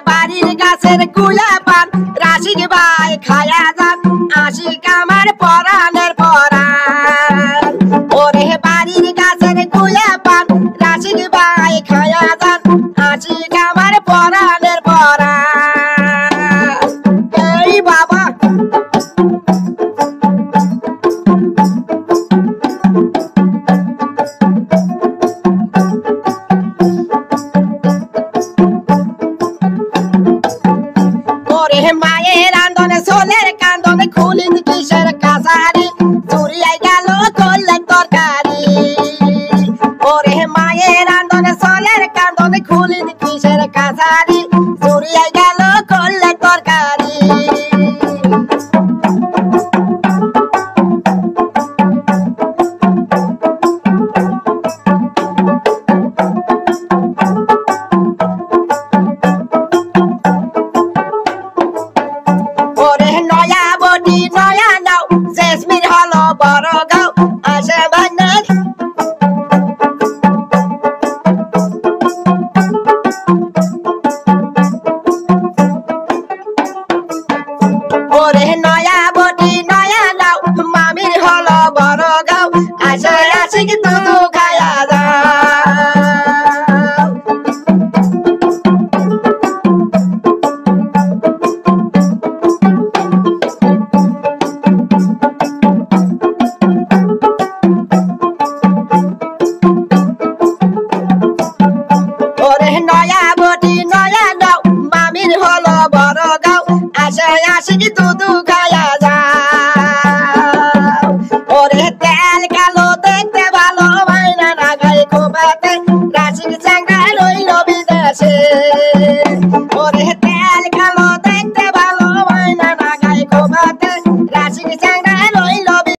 বাড়ির গাছের কুলা পান রাশিক ভাই খায়া যান আশিক আমার পরাণের পরাণ ওরে বাড়ির গাছের কুলা পান রাশিক ভাই খায়া যান আশিক আমার পরাণের পরাণ এই বাবা মায়ের আন্দোলনে সোলের কান্দনে খুলিন কিসের কাছারি চুরিয়াই গেল করলেন তরকারি ওরে মায়ের আন্দোলনে সোলের কান্দনে খুলিন কিসের কাছারি চুরিয়াই গেল করলেন তরকারি নয়া নাও জেসমিন হলো বড় গাও আসে বাগনান ওরে নয়া বটি নয়া নাও মামির হলো বড় গাও